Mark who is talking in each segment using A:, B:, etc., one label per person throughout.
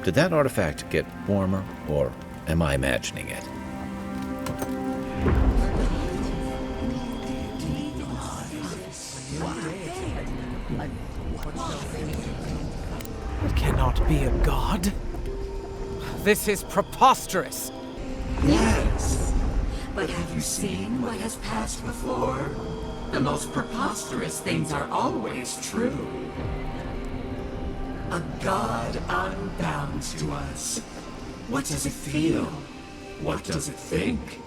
A: Did that artifact get warmer, or am I imagining it?
B: It cannot be a god. This is preposterous.
C: Yes, but have you seen what has passed before? The most preposterous things are always true. A god unbounds to us. What does it feel? What does it think?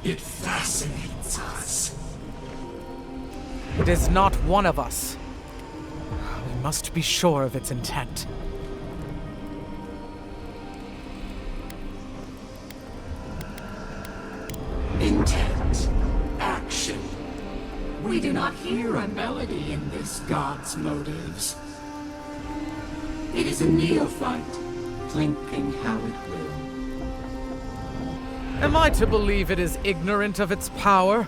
C: It fascinates us.
B: It is not one of us. We must be sure of its intent.
C: Intent. Action. We do not hear a melody in this god's motives. It is a neophyte, clinking how it will.
B: Am I to believe it is ignorant of its power?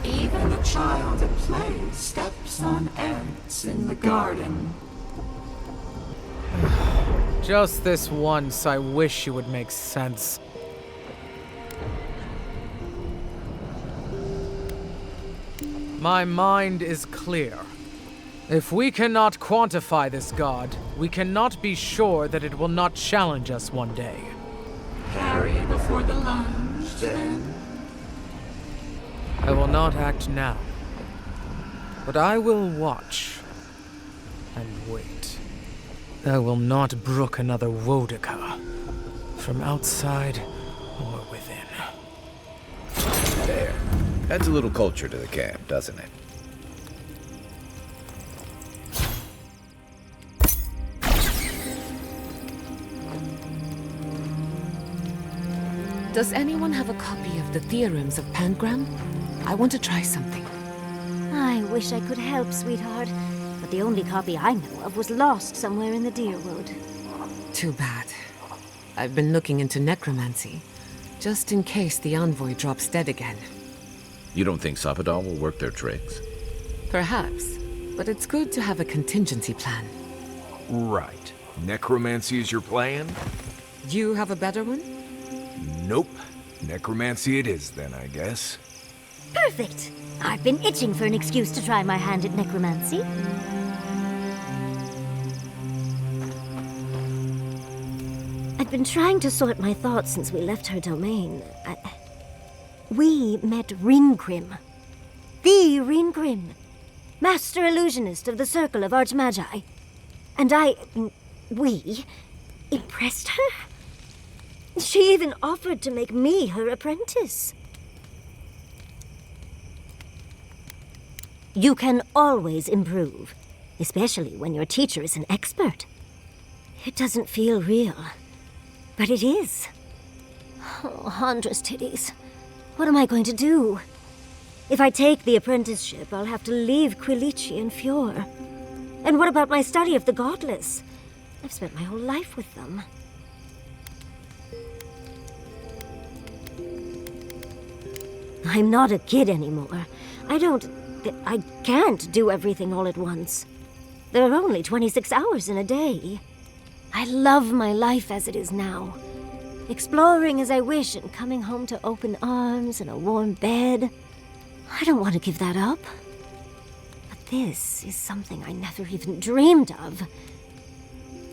C: Even a child at play steps on ants in the garden.
B: Just this once, I wish you would make sense. My mind is clear. If we cannot quantify this god, we cannot be sure that it will not challenge us one day.
C: Carry before the lunge, then.
B: I will not act now, but I will watch and wait. I will not brook another Wodika, from outside or within.
A: There. Adds a little culture to the camp, doesn't it?
D: Does anyone have a copy of the Theorems of Pangram? I want to try something.
E: I wish I could help, sweetheart. But the only copy I know of was lost somewhere in the Deerwood.
D: Too bad. I've been looking into necromancy, just in case the envoy drops dead again.
A: You don't think Sapadal will work their tricks?
D: Perhaps, but it's good to have a contingency plan.
F: Right. Necromancy is your plan?
D: You have a better one?
F: Nope. Necromancy it is then, I guess.
E: Perfect! I've been itching for an excuse to try my hand at necromancy. I've been trying to sort my thoughts since we left her domain. We met Ringcrim. The Ringcrim. Master illusionist of the Circle of Archmagi. And we impressed her? She even offered to make me her apprentice. You can always improve, especially when your teacher is an expert. It doesn't feel real, but it is. Oh, Handra's titties. What am I going to do? If I take the apprenticeship, I'll have to leave Quilici and Fjord. And what about my study of the Godless? I've spent my whole life with them. I'm not a kid anymore. I can't do everything all at once. There are only 26 hours in a day. I love my life as it is now. Exploring as I wish and coming home to open arms and a warm bed. I don't want to give that up. But this is something I never even dreamed of.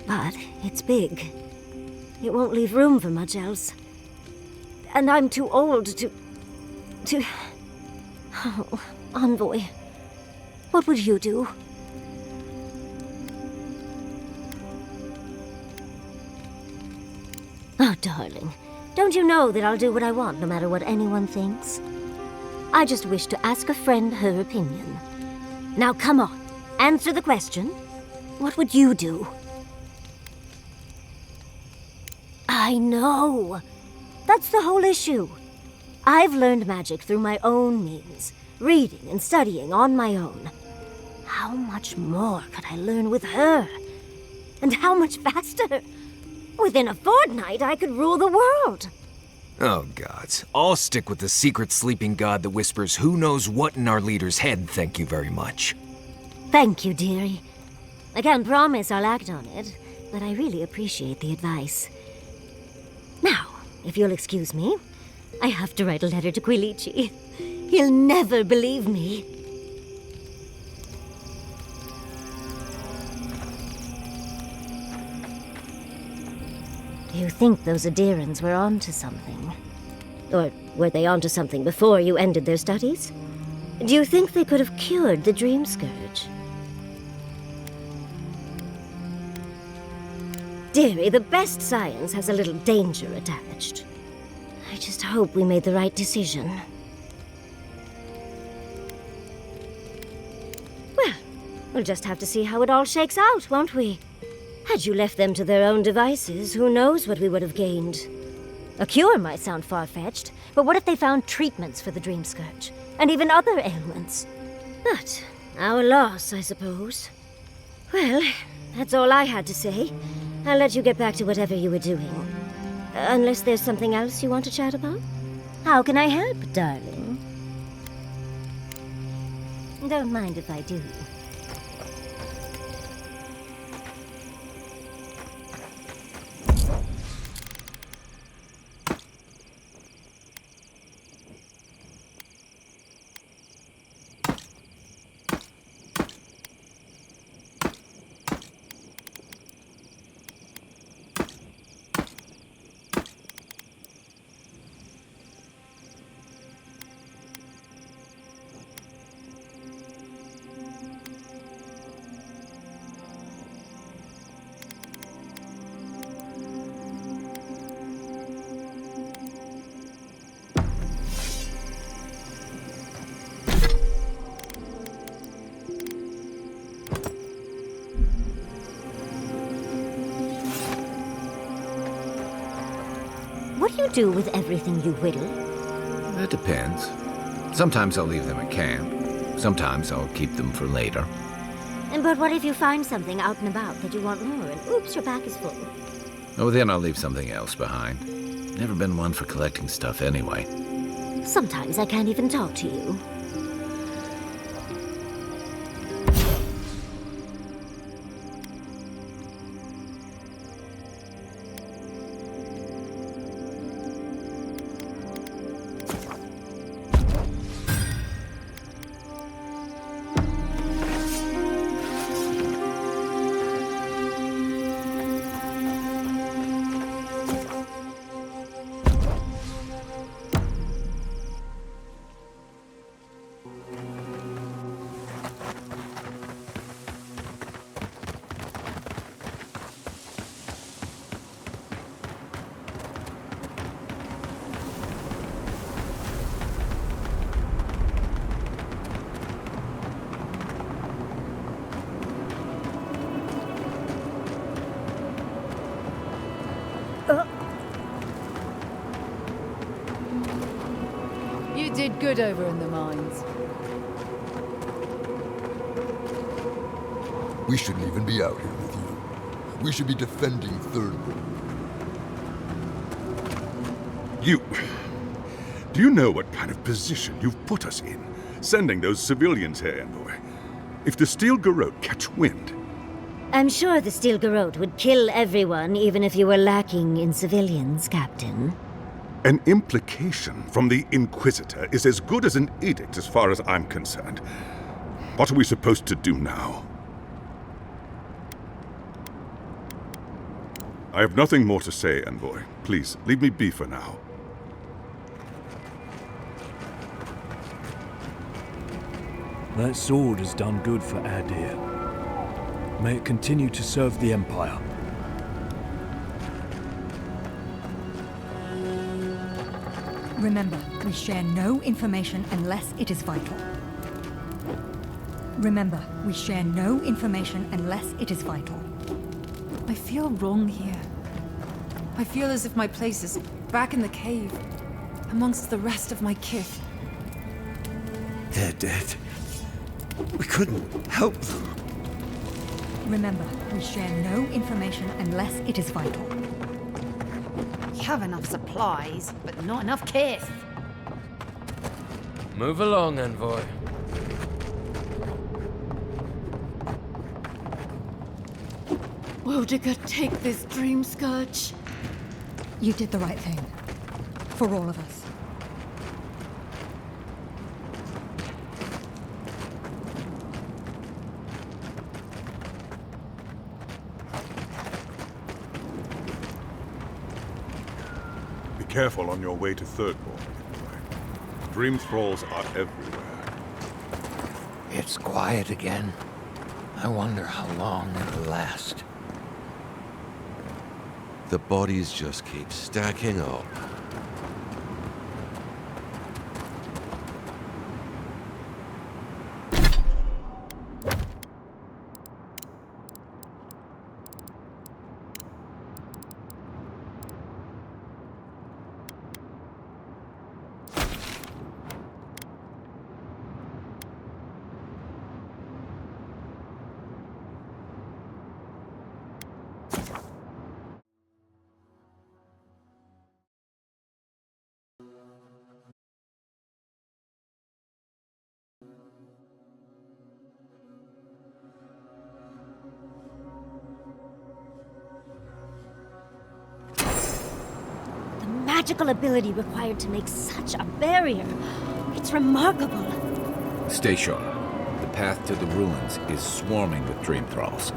E: But it's big. It won't leave room for much else. And I'm too old to... Oh, Envoy. What would you do? Oh, darling. Don't you know that I'll do what I want, no matter what anyone thinks? I just wish to ask a friend her opinion. Now, come on. Answer the question. What would you do? I know. That's the whole issue. I've learned magic through my own means, reading and studying on my own. How much more could I learn with her? And how much faster? Within a fortnight, I could rule the world.
F: Oh, gods. I'll stick with the secret sleeping god that whispers who knows what in our leader's head, thank you very much.
E: Thank you, dearie. I can't promise I'll act on it, but I really appreciate the advice. Now, if you'll excuse me, I have to write a letter to Quilici. He'll never believe me. Do you think those Aedyrians were onto something? Or were they onto something before you ended their studies? Do you think they could have cured the Dream Scourge? Dearie, the best science has a little danger attached. I just hope we made the right decision. Well, we'll just have to see how it all shakes out, won't we? Had you left them to their own devices, who knows what we would have gained? A cure might sound far-fetched, but what if they found treatments for the Dream Scourge? And even other ailments? But our loss, I suppose. Well, that's all I had to say. I'll let you get back to whatever you were doing. Unless there's something else you want to chat about? How can I help, darling? Don't mind if I do. What do you do with everything you whittle?
A: It depends. Sometimes I'll leave them at camp. Sometimes I'll keep them for later.
E: But what if you find something out and about that you want more, and oops, your back is full?
A: Oh, then I'll leave something else behind. Never been one for collecting stuff anyway.
E: Sometimes I can't even talk to you.
G: You did good over in the mines.
H: We shouldn't even be out here with you. We should be defending Third World.
I: Do you know what kind of position you've put us in, sending those civilians here, Envoy? If the Steel Garrote catch wind...
E: I'm sure the Steel Garrote would kill everyone, even if you were lacking in civilians, Captain.
I: An implication from the Inquisitor is as good as an edict as far as I'm concerned. What are we supposed to do now? I have nothing more to say, Envoy. Please, leave me be for now.
J: That sword has done good for Aedyr. May it continue to serve the Empire.
K: Remember, we share no information unless it is vital. Remember, we share no information unless it is vital.
L: I feel wrong here. I feel as if my place is back in the cave, amongst the rest of my kith.
M: They're dead. We couldn't help them.
K: Remember, we share no information unless it is vital.
L: We have enough supplies, but not enough kith.
B: Move along, Envoy.
N: Boudica, take this dream scourge.
K: You did the right thing. For all of us.
I: Be careful on your way to Thirdborn, anyway. Dream thralls are everywhere.
O: It's quiet again. I wonder how long it'll last.
P: The bodies just keep stacking up.
E: Magical ability required to make such a barrier. It's remarkable.
A: Stay sharp. The path to the ruins is swarming with dream thralls.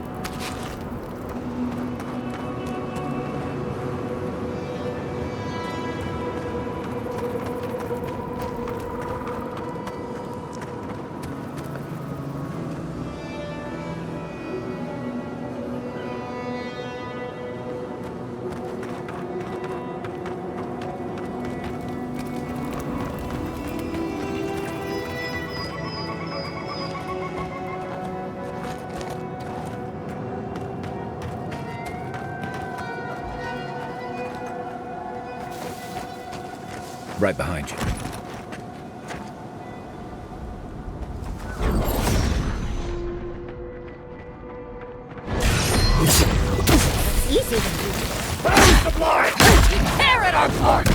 A: Right behind you.
E: Easy to do.
C: The blood! Tear it apart!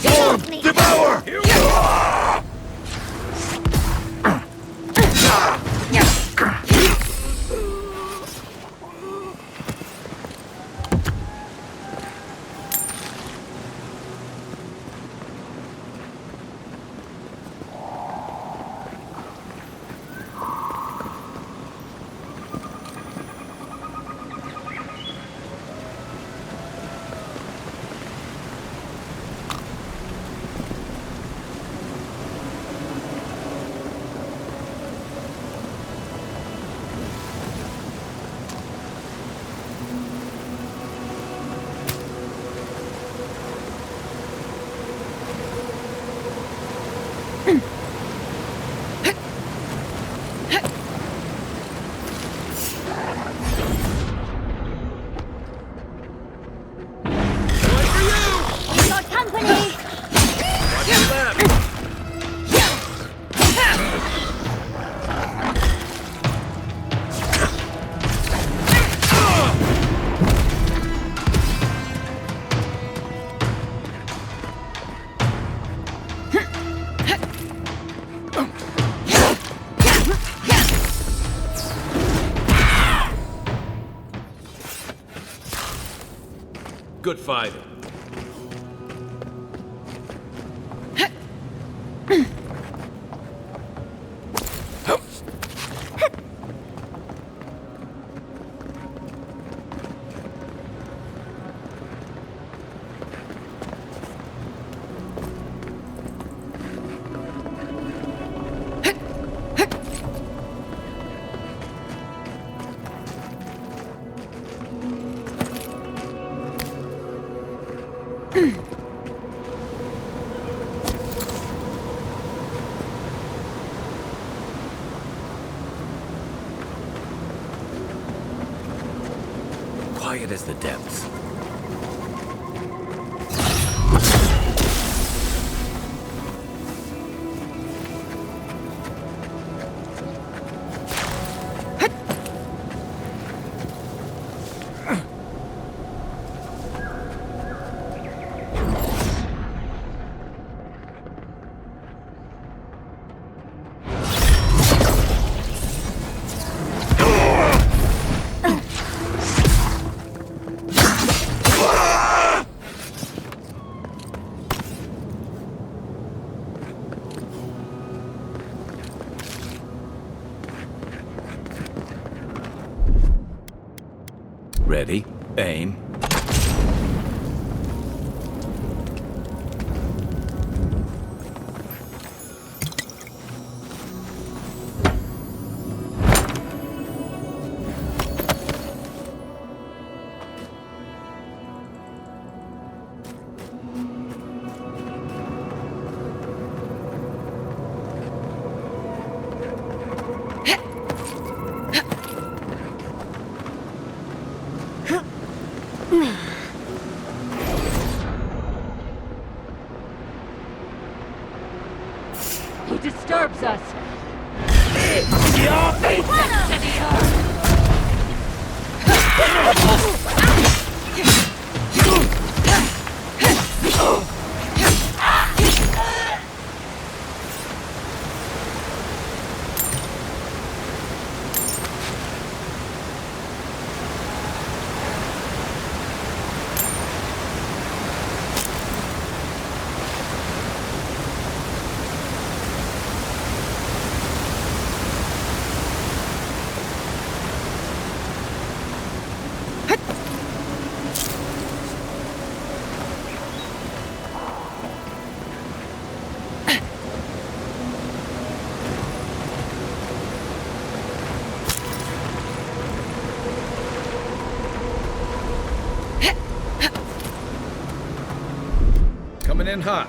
E: Form! Devour!
Q: Good fight.
A: as the depths. Ready, aim.
N: He disturbs us.
C: Your fate to the earth!
A: Coming in hot.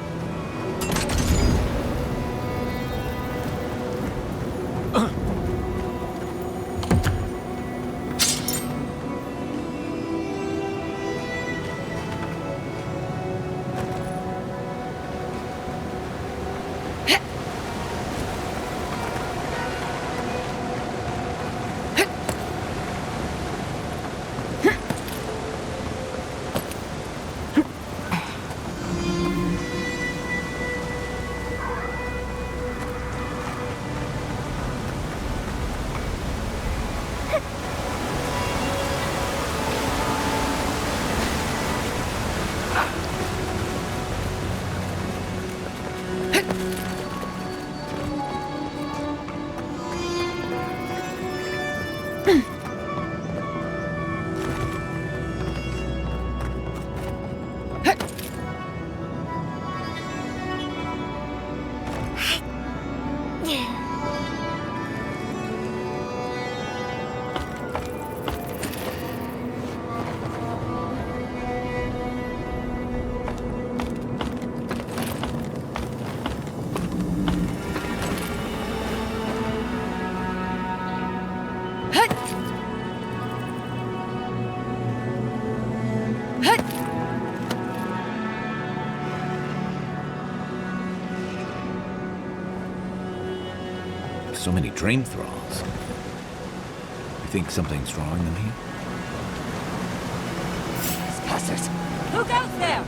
A: So many dream thralls. You think something's drawing them here?
N: Bastards! Who goes there?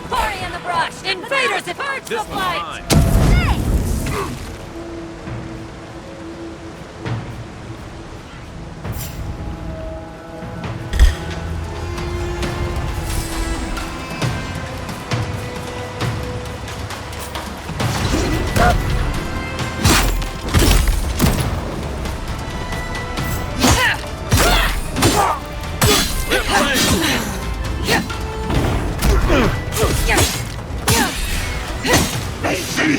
N: Quarry in the brush! Invaders! It hurts the fight!
C: They see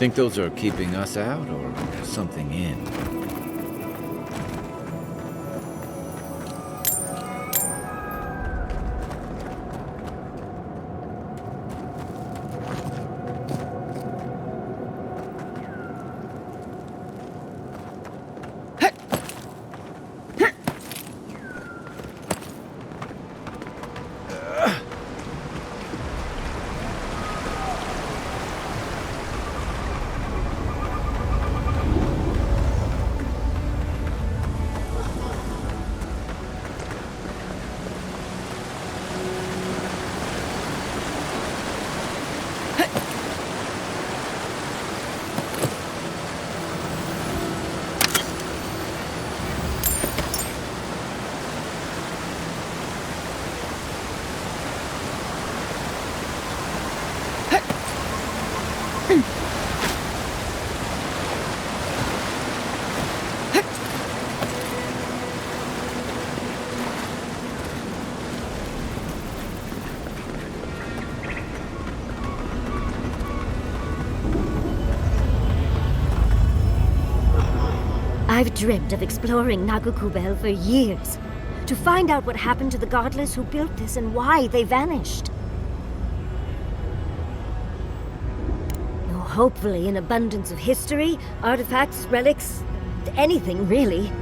A: Think those are keeping us out or something in?
E: I've dreamt of exploring Nagukubel for years, to find out what happened to the godless who built this and why they vanished. Oh, hopefully an abundance of history, artifacts, relics, anything really.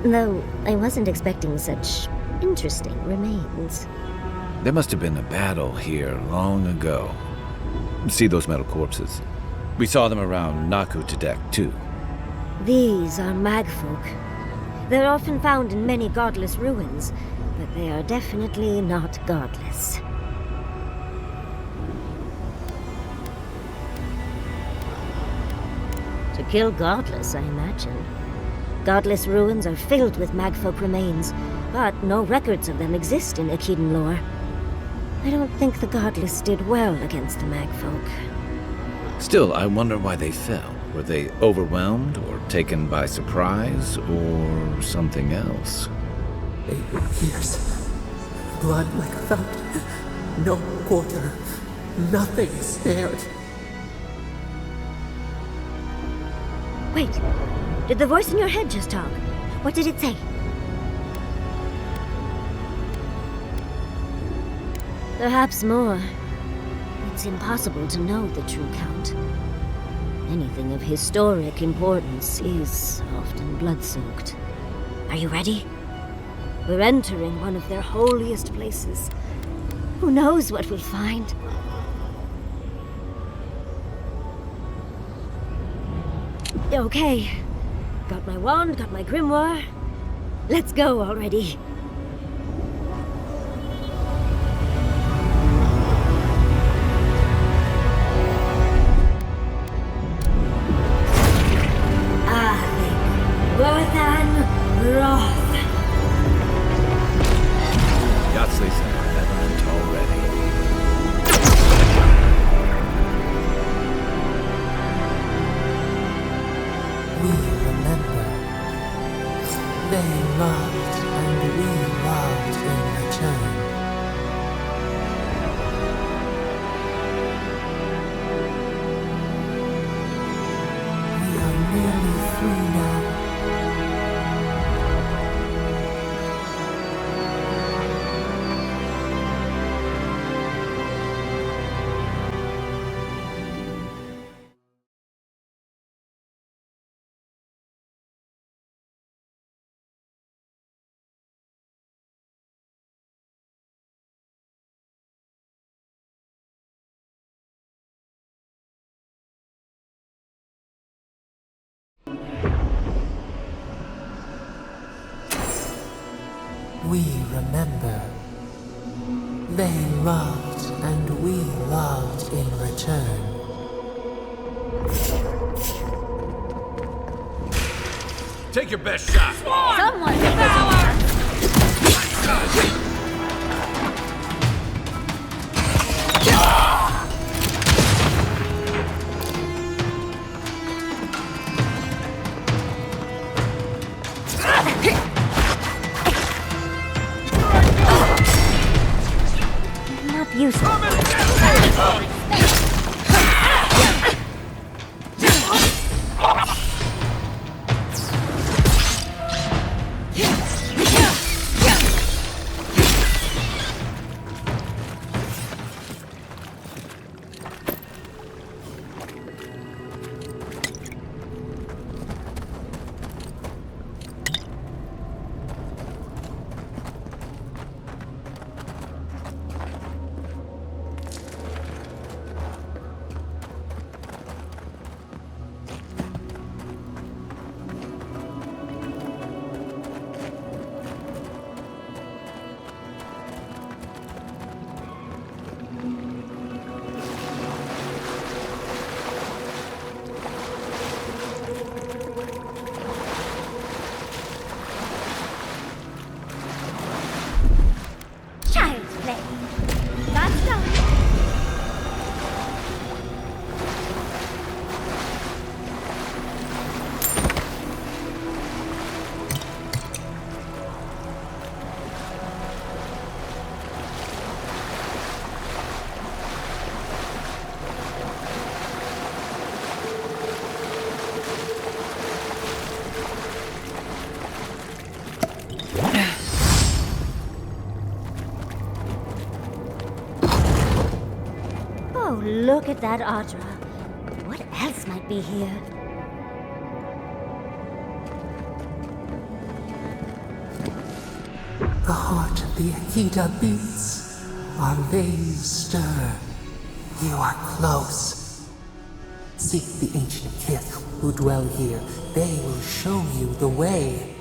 E: Though I wasn't expecting such interesting remains.
A: There must have been a battle here long ago. See those metal corpses? We saw them around Naku Tedek, too.
E: These are magfolk. They're often found in many godless ruins, but they are definitely not godless. To kill godless, I imagine. Godless ruins are filled with magfolk remains, but no records of them exist in Aedyr lore. I don't think the godless did well against the magfolk.
A: Still, I wonder why they fell. Were they overwhelmed or taken by surprise or something else?
R: They were fierce. Blood like a fountain. No quarter. Nothing spared.
E: Wait. Did the voice in your head just talk? What did it say? Perhaps more. It's impossible to know the true count. Anything of historic importance is often blood-soaked. Are you ready? We're entering one of their holiest places. Who knows what we'll find? Okay. Got my wand, got my grimoire. Let's go already.
R: We remember. They loved, and we loved in return.
Q: Take your best shot.
N: Someone devour!
E: Useful. look at that Aedyr. What else might be here?
R: The heart of the Aedyr beats. Our veins stir. You are close. Seek the ancient kith who dwell here. They will show you the way.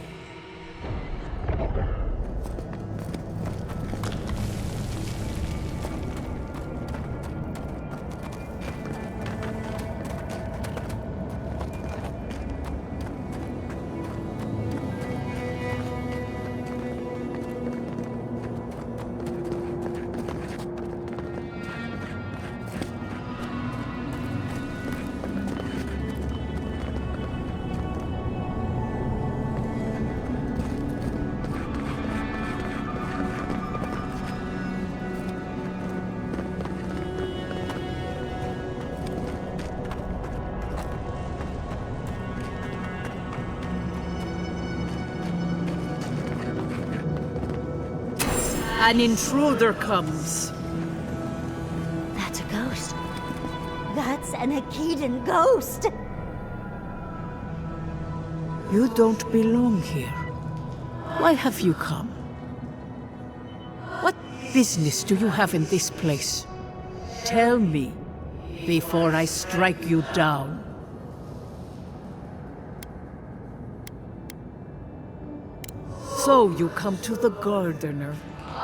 S: An intruder comes.
E: That's a ghost. That's an Aedyr ghost.
S: You don't belong here. Why have you come? What business do you have in this place? Tell me, before I strike you down. So you come to the Gardener,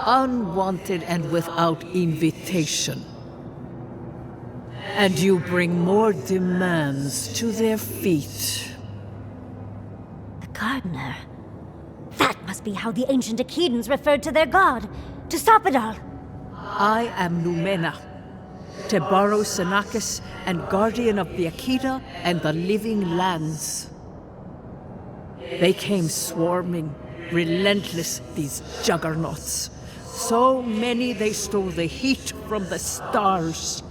S: unwanted and without invitation. And you bring more demands to their feet.
E: The Gardener. That must be how the ancient Aedyrs referred to their god. To stop it all.
S: I am Numena, Tebaro Senakis, and guardian of the Aedyr and the living lands. They came swarming, relentless, these juggernauts. So many they stole the heat from the stars.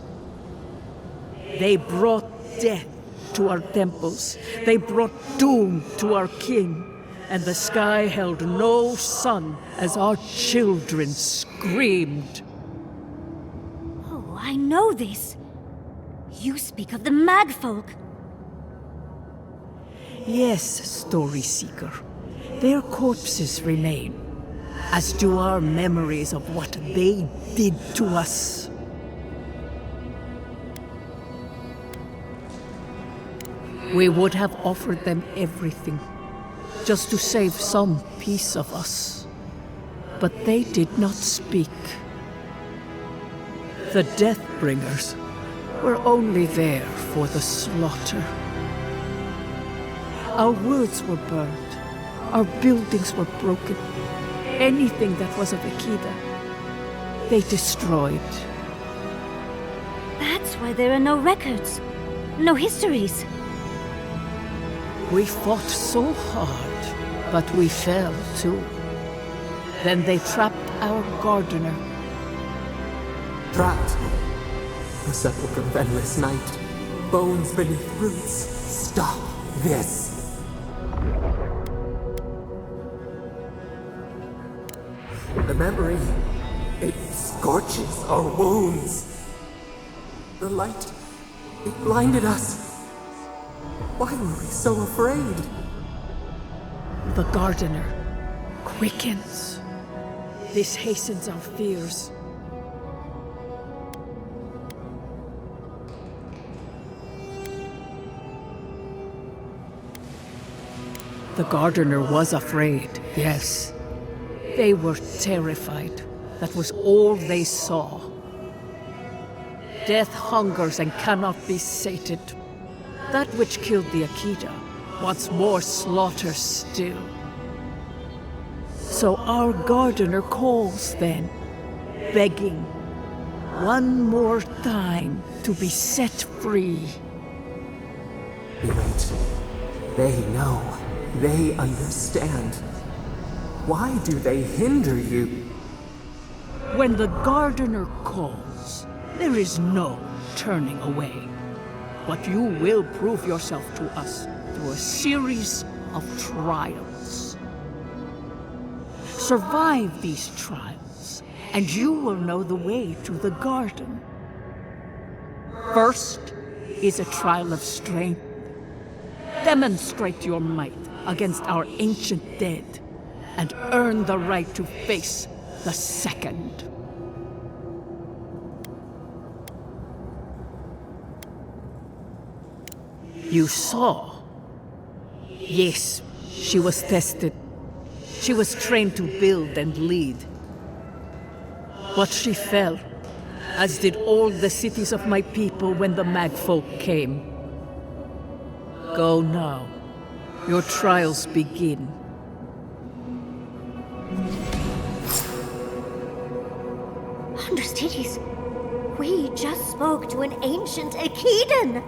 S: They brought death to our temples. They brought doom to our king. And the sky held no sun as our children screamed.
E: Oh, I know this. You speak of the Magfolk.
S: Yes, Story Seeker. Their corpses remain, as do our memories of what they did to us. We would have offered them everything, just to save some piece of us. But they did not speak. The Deathbringers were only there for the slaughter. Our words were burned. Our buildings were broken. Anything that was of Aedyr, they destroyed.
E: That's why there are no records, no histories.
S: We fought so hard, but we fell too. Then they trapped our Gardener.
R: Trapped. The sepulchre of endless night. Bones beneath roots. Stop this. The memory, it scorches our wounds. The light, it blinded us. Why were we so afraid?
S: The Gardener quickens. This hastens our fears. The Gardener was afraid, yes. They were terrified. That was all they saw. Death hungers and cannot be sated. That which killed the Aedyr wants more slaughter still. So our Gardener calls then, begging one more time to be set free.
R: Wait. They know. They understand. Why do they hinder you?
S: When the Gardener calls, there is no turning away. But you will prove yourself to us through a series of trials. Survive these trials, and you will know the way to the garden. First is a trial of strength. Demonstrate your might against our ancient dead, and earn the right to face the second. You saw. Yes, she was tested. She was trained to build and lead. But she fell, as did all the cities of my people when the Magfolk came. Go now. Your trials begin.
E: Understudies, we just spoke to an ancient Aedyr.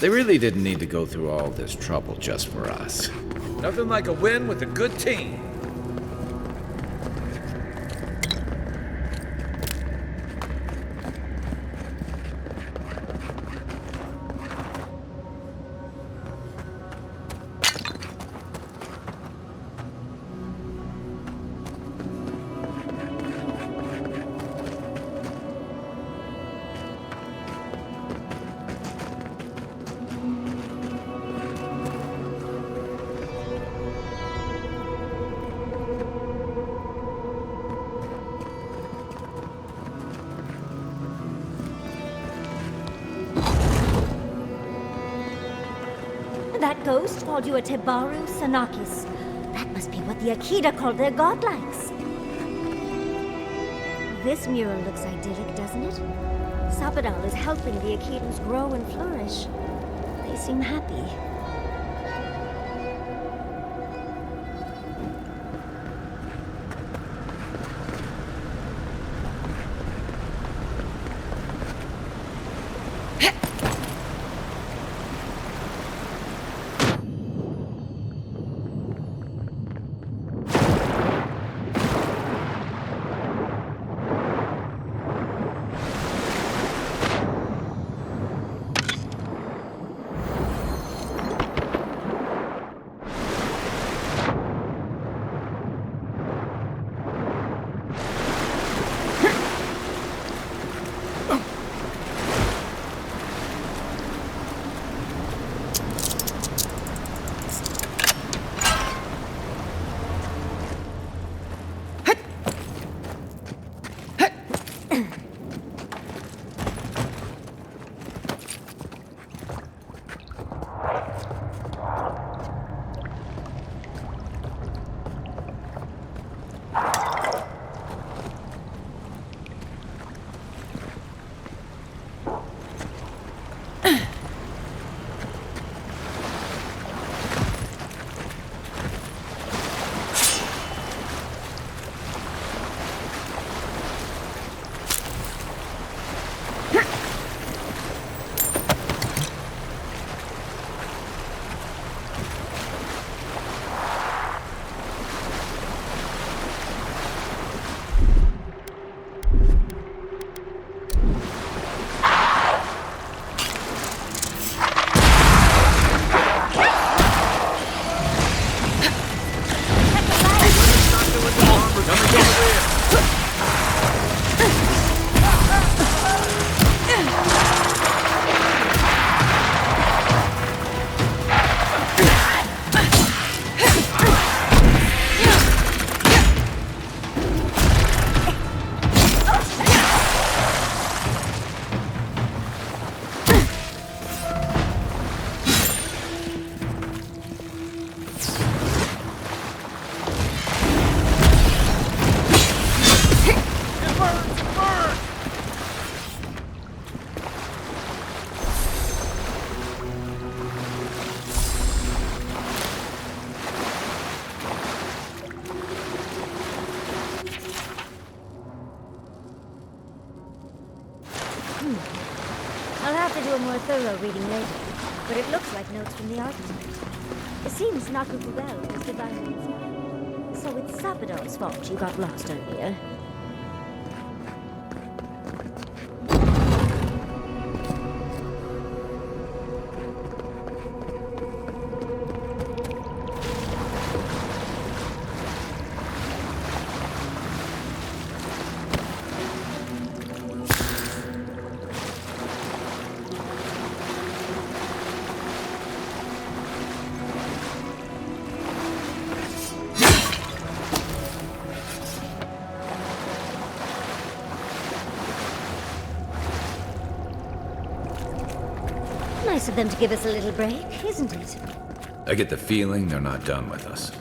A: They really didn't need to go through all this trouble just for us.
Q: Nothing like a win with a good team.
E: That ghost called you a Tebaru Sanakis. That must be what the Aedyr called their godlikes. This mural looks idyllic, doesn't it? Sabadal is helping the Aedyrs grow and flourish. They seem happy. I'll have to do a more thorough reading later, but it looks like notes from the architect. It seems Nakukubel was divinely inspired. So it's Sapidol's fault you got lost earlier. Nice of them to give us a little break, isn't it?
A: I get the feeling they're not done with us.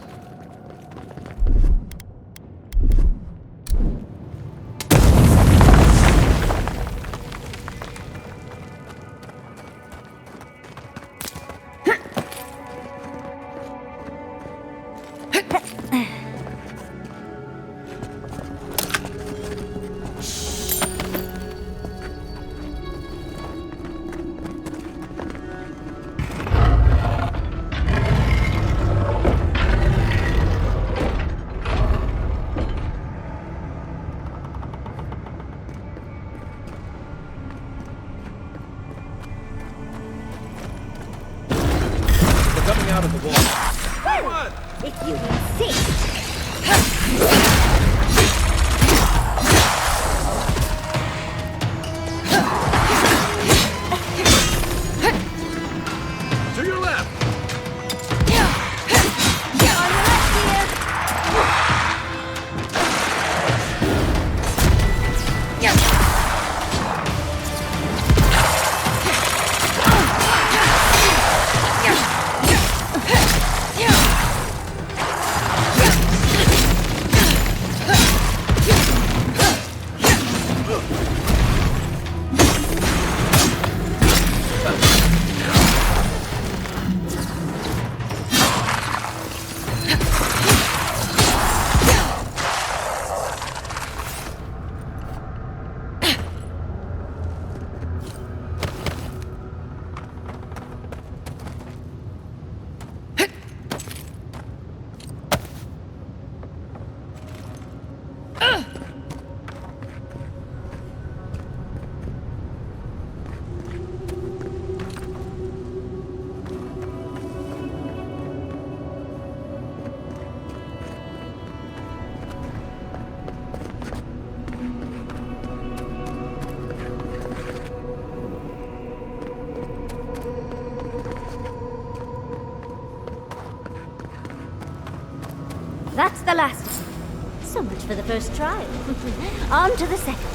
Q: Out of the wall.
E: Well, if you insist.
Q: To your left.
E: That's the last of them. So much for the first trial. On to the second.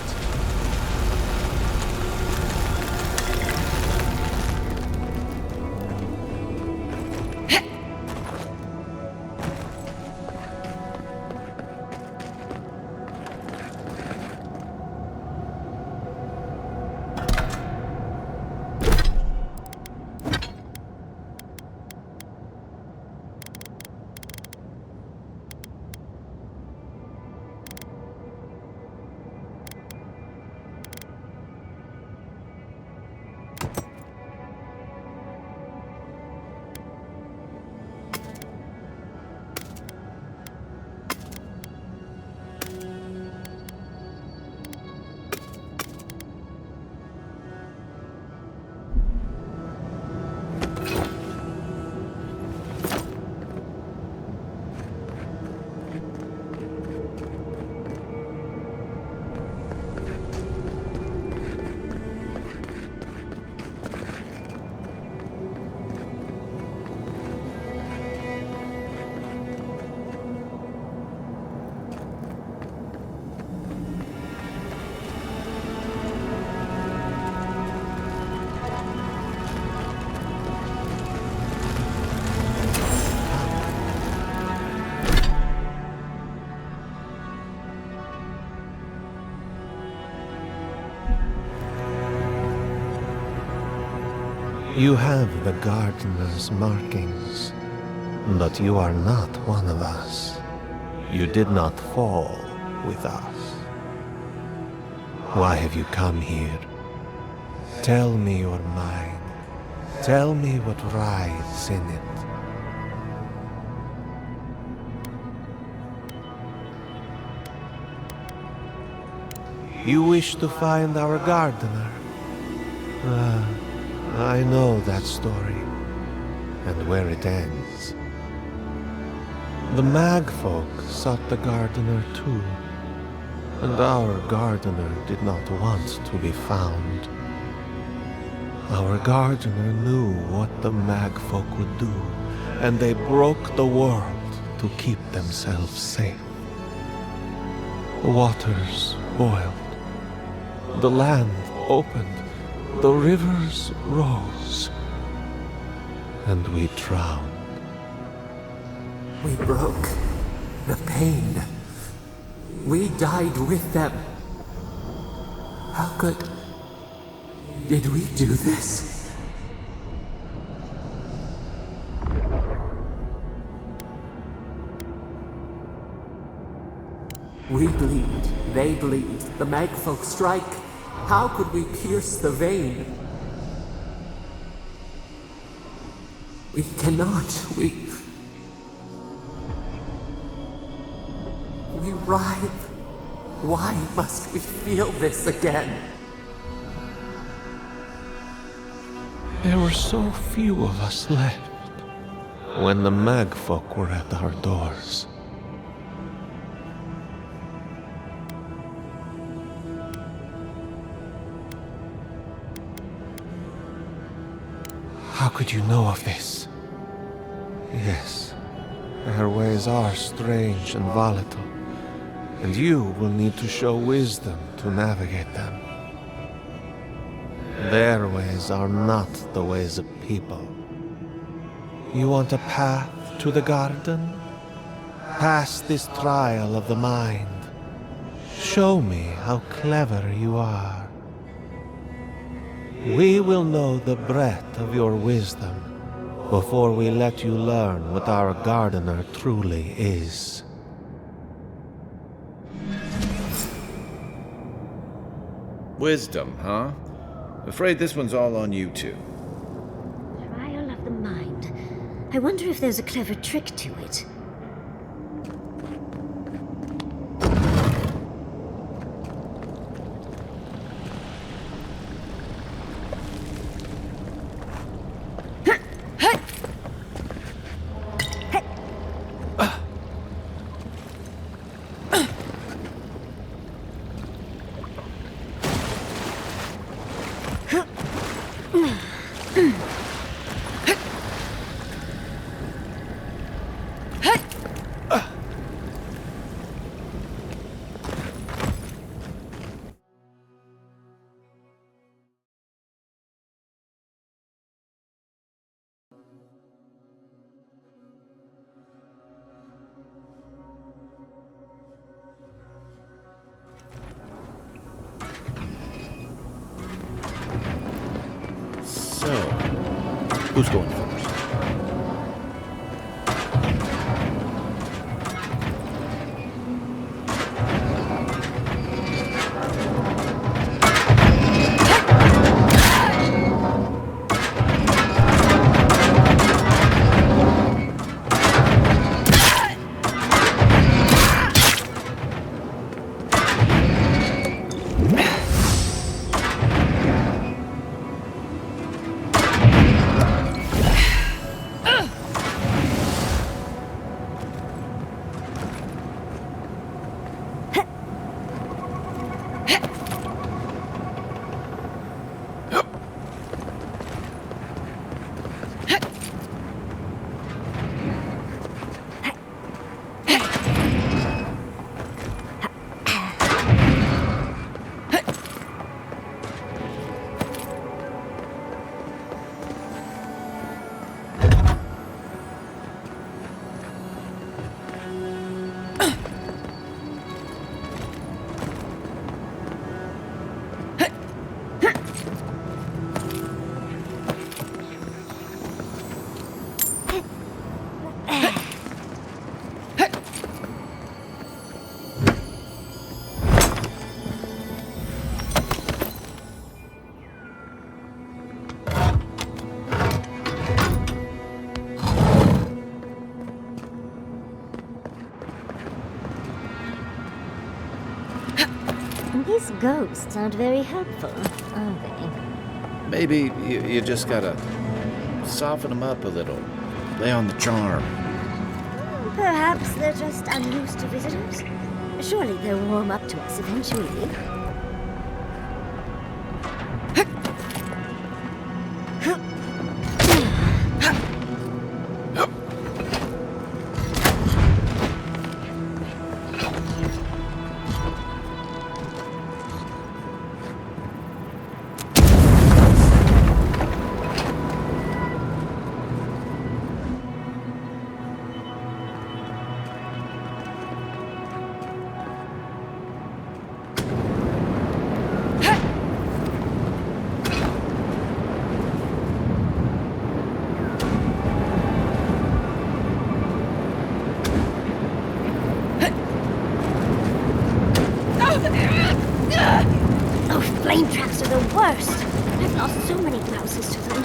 T: You have the gardener's markings, but you are not one of us. You did not fall with us. Why have you come here? Tell me your mind. Tell me what rides in it. You wish to find our gardener? I know that story, and where it ends. The Magfolk sought the gardener too, and our gardener did not want to be found. Our gardener knew what the Magfolk would do, and they broke the world to keep themselves safe. The waters boiled. The land opened, the rivers rose, and we drowned.
R: We broke the pain. We died with them. How did we do this? We bleed, they bleed, the Magfolk strike. How could we pierce the vein? We cannot, we writhe. Why must we feel this again?
T: There were so few of us left when the Magfolk were at our doors. How could you know of this? Yes, their ways are strange and volatile, and you will need to show wisdom to navigate them. Their ways are not the ways of people. You want a path to the garden? Pass this trial of the mind. Show me how clever you are. We will know the breadth of your wisdom before we let you learn what our gardener truly is.
A: Wisdom, huh? Afraid this one's all on you two.
E: Trial of the mind. I wonder if there's a clever trick to it.
A: So, who's going first?
E: These ghosts aren't very helpful, are they?
A: Maybe you just gotta soften them up a little. Lay on the charm.
E: Perhaps they're just unused to visitors. Surely they'll warm up to us eventually. Oh, flame traps are the worst. I've lost so many blouses to them.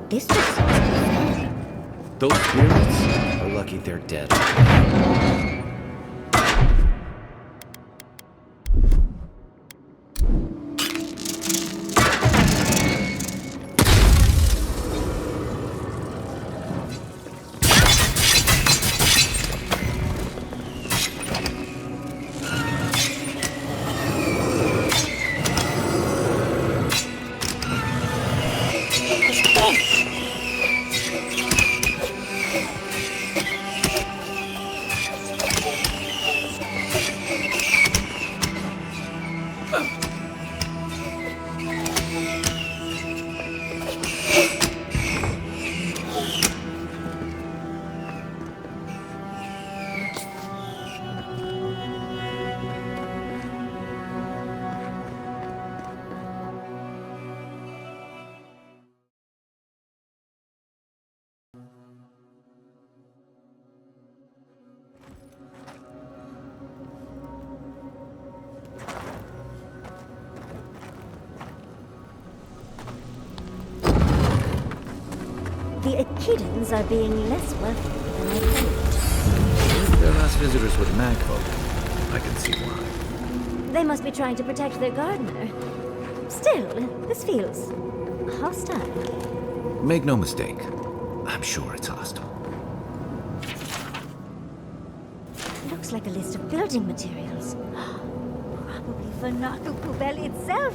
E: This just seems unfair.
A: Those spirits are lucky they're dead.
E: The Aedyrs are being less welcoming than I thought.
A: Their last visitors were the mag folk. I can see why.
E: They must be trying to protect their gardener. Still, this feels hostile.
A: Make no mistake. I'm sure it's hostile.
E: Looks like a list of building materials. Probably for Narkupubel itself.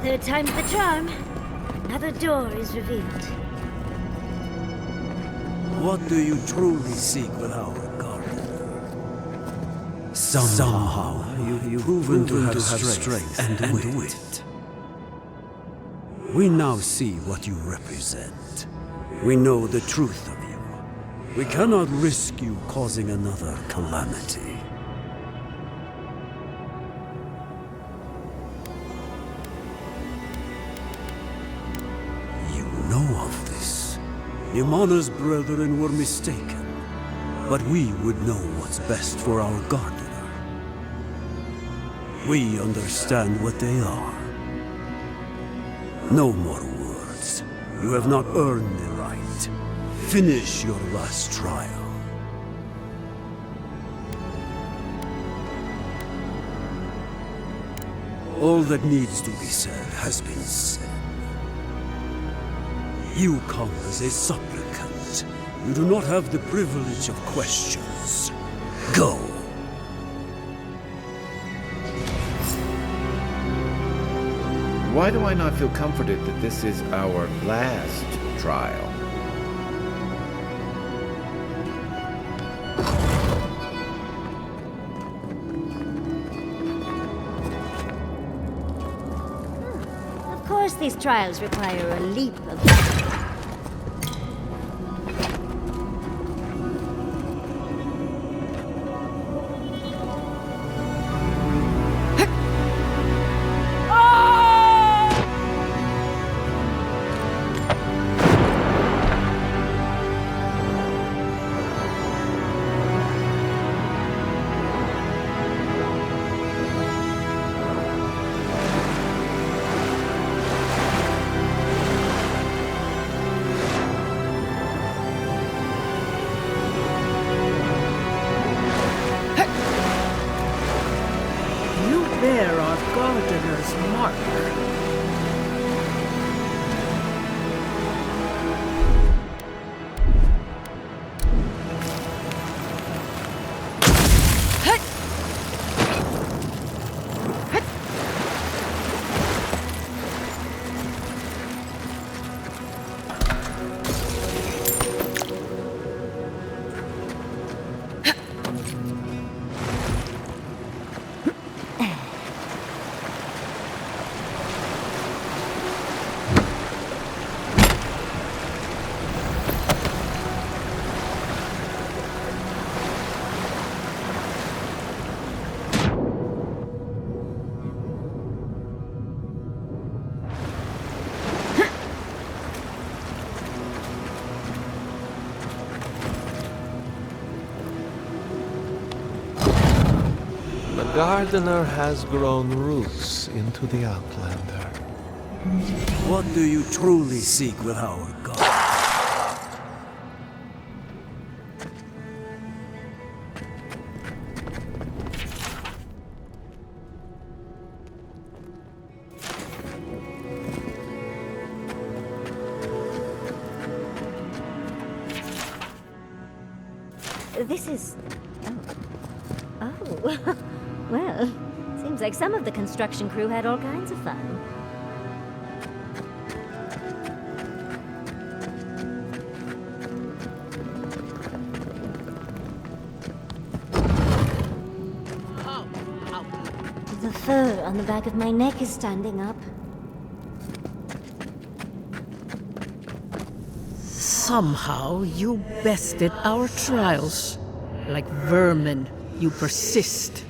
E: Third time's the charm. Another door is revealed.
J: What do you truly seek with our garden? Somehow you've proven to have strength and wit.
U: We now see what you represent. We know the truth of you. We cannot risk you causing another calamity. You know of this. Nimana's brethren were mistaken, but we would know what's best for our gardener. We understand what they are. No more words. You have not earned the right. Finish your last trial. All that needs to be said has been said. You come as a supplicant. You do not have the privilege of questions. Go.
A: Why do I not feel comforted that this is our last trial?
E: Of course these trials require a leap of...
S: Bear our gardener's mark.
T: The gardener has grown roots into the Outlander.
U: What do you truly seek with our god?
E: This is... Oh. Oh. Well, seems like some of the construction crew had all kinds of fun. The fur on the back of my neck is standing up.
S: Somehow you bested our trials. Like vermin, you persist.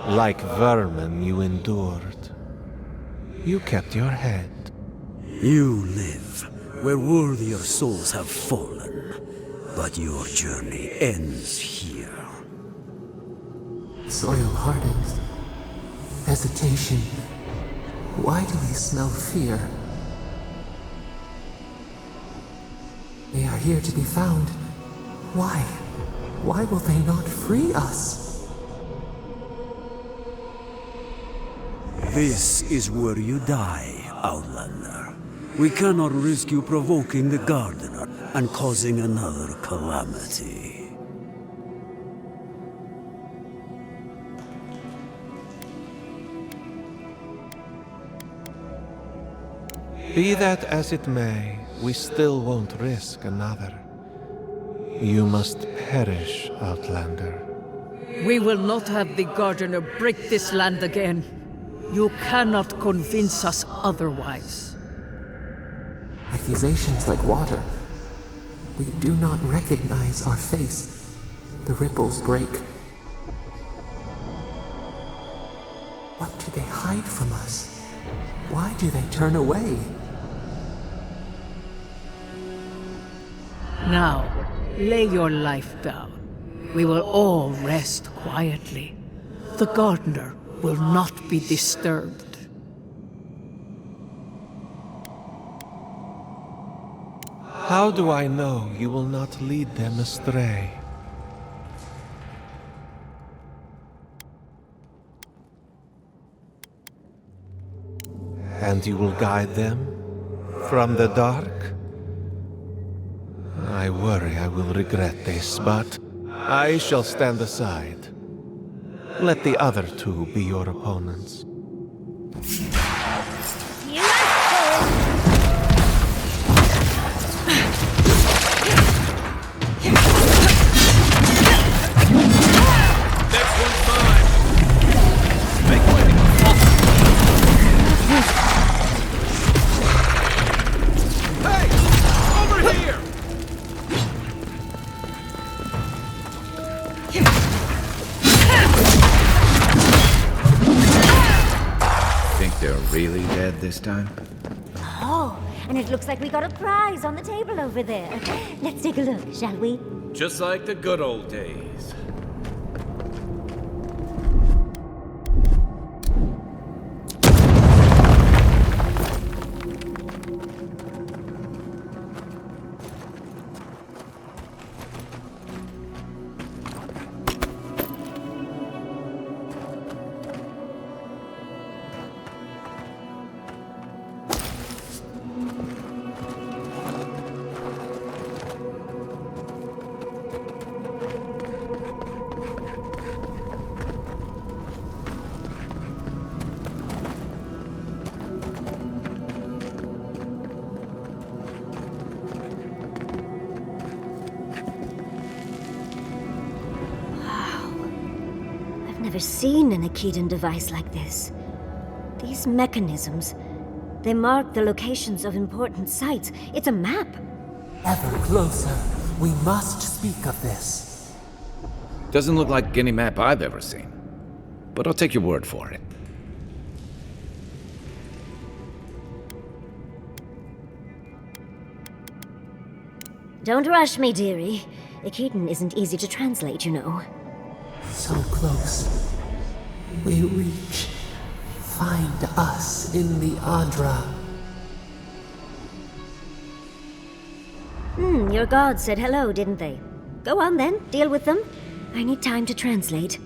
T: Like vermin, you endured. You kept your head.
U: You live where worthier souls have fallen, but your journey ends here.
R: Soil hardens. Hesitation. Why do we smell fear? They are here to be found. Why? Why will they not free us?
U: This is where you die, Outlander. We cannot risk you provoking the Gardener and causing another calamity.
T: Be that as it may, we still won't risk another. You must perish, Outlander.
S: We will not have the Gardener break this land again. You cannot convince us otherwise.
R: Accusations like water. We do not recognize our face. The ripples break. What do they hide from us? Why do they turn away?
S: Now, lay your life down. We will all rest quietly. The gardener will not be disturbed.
T: How do I know you will not lead them astray? And you will guide them from the dark? I worry I will regret this, but I shall stand aside. Let the other two be your opponents.
Q: Next one's mine. Make way. Hey! Over here!
A: Think they're really dead this time?
E: Oh, and it looks like we got a prize on the table over there. Let's take a look, shall we?
Q: Just like the good old days.
E: I've never seen an Aedyr device like this. These mechanisms, they mark the locations of important sites. It's a map.
R: Ever closer. We must speak of this.
A: Doesn't look like any map I've ever seen. But I'll take your word for it.
E: Don't rush me, dearie. Aedyr isn't easy to translate, you know.
R: So close. We reach. Find us in the Aedyr.
E: Your gods said hello, didn't they? Go on then, deal with them. I need time to translate.